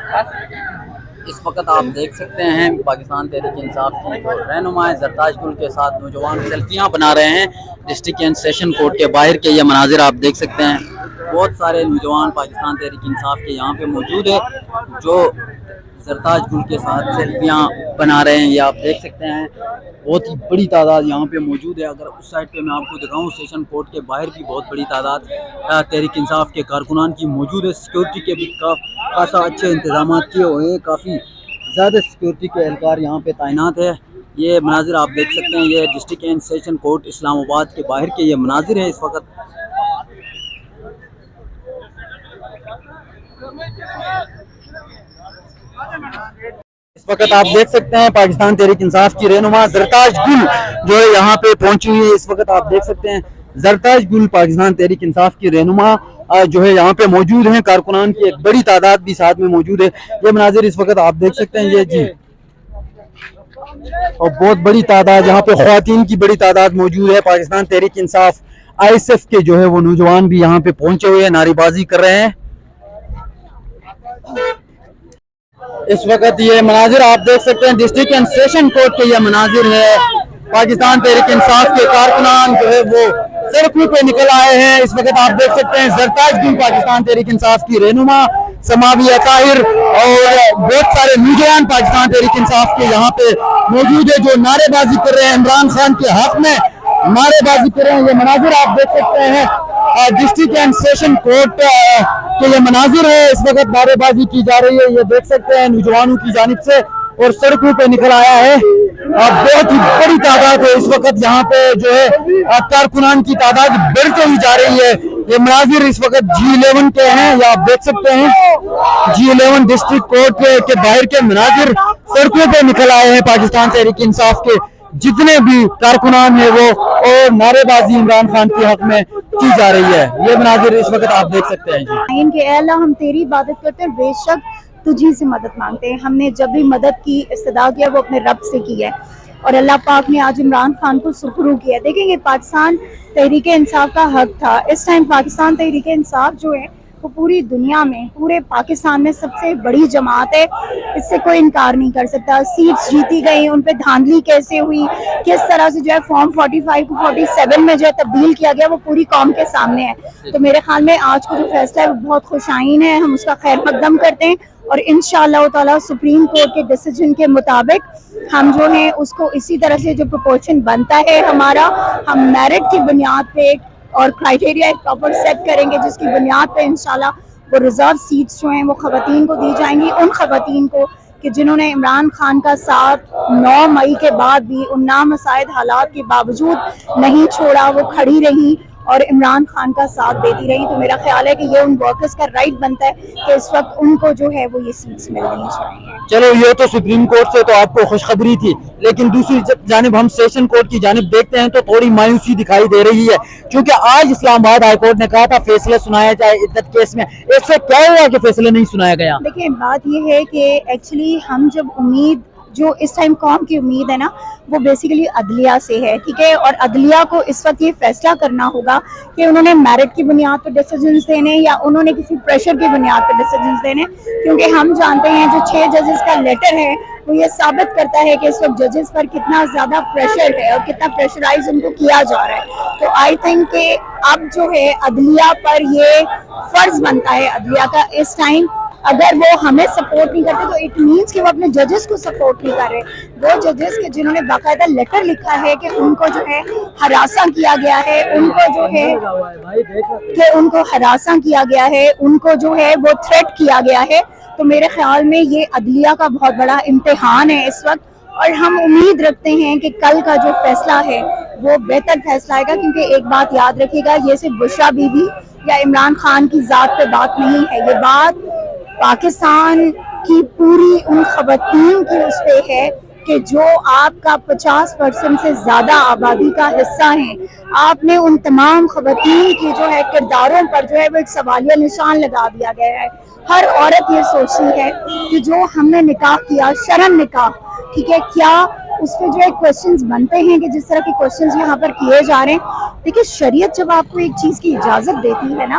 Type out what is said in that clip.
اس وقت آپ دیکھ سکتے ہیں پاکستان تحریک انصاف کی جو رہنما زرتاج گل کے ساتھ نوجوان سیلفیاں بنا رہے ہیں ڈسٹرکٹ اینڈ سیشن کورٹ کے باہر کے یہ مناظر آپ دیکھ سکتے ہیں. بہت سارے نوجوان پاکستان تحریک انصاف کے یہاں پہ موجود ہے جو زرتاج گل کے ساتھ سیلفیاں بنا رہے ہیں. یہ آپ دیکھ سکتے ہیں بہت ہی بڑی تعداد یہاں پہ موجود ہے. اگر اس سائڈ پہ میں آپ کو دکھاؤں سیشن کورٹ کے باہر بھی بہت بڑی تعداد تحریک انصاف کے کارکنان کی موجود ہے. سیکورٹی کے بھی خاصا اچھے انتظامات کیے ہوئے ہیں, کافی زیادہ سیکورٹی کے اہلکار یہاں پہ تعینات ہے. یہ مناظر آپ دیکھ سکتے ہیں یہ ڈسٹرکٹ اینڈ سیشن کورٹ اسلام آباد کے باہر کے یہ مناظر ہیں. اس وقت آپ دیکھ سکتے ہیں پاکستان تحریک انصاف کی رہنما زرتاج گل جو ہے یہاں پہ پہنچی ہوئی ہے. اس وقت آپ دیکھ سکتے ہیں زرتاج گل پاکستان تحریک انصاف کی رہنما جو ہے یہاں پہ موجود ہیں. کارکنان کی ایک بڑی تعداد بھی ساتھ میں موجود ہے. یہ مناظر اس وقت آپ دیکھ سکتے ہیں یہ جی, اور بہت بڑی تعداد یہاں پہ خواتین کی بڑی تعداد موجود ہے. پاکستان تحریک انصاف ISF کے جو ہے وہ نوجوان بھی یہاں پہ پہنچے ہوئے ہیں, نعرے بازی کر رہے ہیں. اس وقت یہ مناظر آپ دیکھ سکتے ہیں ڈسٹرکٹ اینڈ سیشن کورٹ کے یہ مناظر ہے. پاکستان تحریک انصاف کے کارکنان جو ہے وہ سڑکوں پہ نکل آئے ہیں. اس وقت آپ دیکھ سکتے ہیں زرتاج گل پاکستان تحریک انصاف کی رہنما سماویہ طاہر اور بہت سارے نوجوان پاکستان تحریک انصاف کے یہاں پہ موجود ہے جو نعرے بازی کر رہے ہیں, عمران خان کے حق میں نعرے بازی کر رہے ہیں. یہ مناظر آپ دیکھ سکتے ہیں ڈسٹرکٹ اینڈ سیشن کورٹ کے یہ مناظر ہے. اس وقت نعرے بازی کی جا رہی ہے, یہ دیکھ سکتے ہیں نوجوانوں کی جانب سے, اور سڑکوں پہ نکل آیا ہے. بہت ہی بڑی تعداد ہے اس وقت یہاں پہ جو ہے کارکنان کی تعداد بڑھتے ہوئی جا رہی ہے. یہ مناظر اس وقت G11 کے ہیں, یہ آپ دیکھ سکتے ہیں G11 ڈسٹرکٹ کورٹ کے باہر کے مناظر. سڑکوں پہ نکل آئے ہیں پاکستان تحریک انصاف کے جتنے بھی کارکنان ہیں وہ, اور نعرے بازی عمران خان کے حق میں کی جا رہی ہے. یہ مناظر اس وقت آپ دیکھ سکتے ہیں جی. کہ اے اللہ ہم تیری عبادت کرتے ہیں, بے شک تجھی سے مدد مانگتے ہیں. ہم نے جب بھی مدد کی استدعا کیا وہ اپنے رب سے کی ہے, اور اللہ پاک نے آج عمران خان کو سخرو کیا ہے. دیکھیں یہ پاکستان تحریک انصاف کا حق تھا. اس ٹائم پاکستان تحریک انصاف جو ہے وہ پوری دنیا میں, پورے پاکستان میں سب سے بڑی جماعت ہے, اس سے کوئی انکار نہیں کر سکتا. سیٹس جیتی گئی, ان پہ دھاندلی کیسے ہوئی, کس طرح سے جو ہے فارم 45 کو 47 میں جو ہے تبدیل کیا گیا, وہ پوری قوم کے سامنے ہے. تو میرے خیال میں آج کو جو فیصلہ ہے وہ بہت خوش آئین ہے, ہم اس کا خیر مقدم کرتے ہیں, اور انشاءاللہ تعالی سپریم کورٹ کے ڈیسیجن کے مطابق ہم جو ہیں اس کو اسی طرح سے جو پروپورشن بنتا ہے ہمارا, ہم میرٹ کی بنیاد پہ اور کرائٹیریا ایک پراپر سیٹ کریں گے جس کی بنیاد پہ انشاءاللہ وہ ریزرو سیٹس جو ہیں وہ خواتین کو دی جائیں گی. ان خواتین کو کہ جنہوں نے عمران خان کا ساتھ 9 مئی کے بعد بھی ان نامساعد حالات کے باوجود نہیں چھوڑا, وہ کھڑی رہی اور عمران خان کا ساتھ دیتی رہی. تو میرا خیال ہے کہ یہ ان ورکرز کا رائٹ بنتا ہے کہ اس وقت ان کو جو ہے وہ یہ سیٹس ملنی چاہیے. چلو یہ تو سپریم کورٹ سے تو آپ کو خوشخبری تھی, لیکن دوسری جانب ہم سیشن کورٹ کی جانب دیکھتے ہیں تو تھوڑی مایوسی دکھائی دے رہی ہے, کیونکہ آج اسلام آباد ہائی کورٹ نے کہا تھا فیصلہ سنایا جائے عدت کیس میں. اس سے کیا ہوا کہ فیصلہ نہیں سنایا گیا؟ دیکھیں بات یہ ہے کہ ایکچولی ہم جب امید جو اس ٹائم قوم کی امید ہے نا وہ بیسیکلی عدلیہ سے ہے, ٹھیک ہے, اور عدلیہ کو اس وقت یہ فیصلہ کرنا ہوگا کہ انہوں نے میرٹ کی بنیاد پہ ڈیسیجنز دینے یا انہوں نے کسی پریشر کی بنیاد پہ ڈیسیجنز دینے, کیونکہ ہم جانتے ہیں جو 6 ججز کا لیٹر ہے وہ یہ ثابت کرتا ہے کہ اس وقت ججز پر کتنا زیادہ پریشر ہے اور کتنا پریشرائز ان کو کیا جا رہا ہے. تو آئی تھنک کہ اب جو ہے عدلیہ پر یہ فرض بنتا ہے عدلیہ کا اس ٹائم, اگر وہ ہمیں سپورٹ نہیں کرتے تو اٹ مینس کہ وہ اپنے ججز کو سپورٹ نہیں کر رہے. وہ ججز کے جنہوں نے باقاعدہ لیٹر لکھا ہے کہ ان کو جو ہے ہراساں کیا گیا ہے, ان کو جو ہے کہ ان کو ہراساں کیا گیا ہے, ان کو جو ہے وہ تھریٹ کیا گیا ہے. تو میرے خیال میں یہ عدلیہ کا بہت بڑا امتحان ہے اس وقت, اور ہم امید رکھتے ہیں کہ کل کا جو فیصلہ ہے وہ بہتر فیصلہ آئے گا. کیونکہ ایک بات یاد رکھیے گا, یہ صرف بشریٰ بی بی یا عمران خان کی ذات پہ بات نہیں ہے, یہ بات پاکستان کی پوری ان خواتین کی اس پہ ہے کہ جو آپ کا 50% سے زیادہ آبادی کا حصہ ہیں. آپ نے ان تمام خواتین کی جو ہے کرداروں پر جو ہے وہ ایک سوالیہ نشان لگا دیا گیا ہے. ہر عورت یہ سوچتی ہے کہ جو ہم نے نکاح کیا, شرم نکاح, ٹھیک ہے, کیا اس پہ جو ہے کوشچنز بنتے ہیں کہ جس طرح کے کوشچنز یہاں پر کیے جا رہے ہیں. دیکھیے شریعت جب آپ کو ایک چیز کی اجازت دیتی ہے نا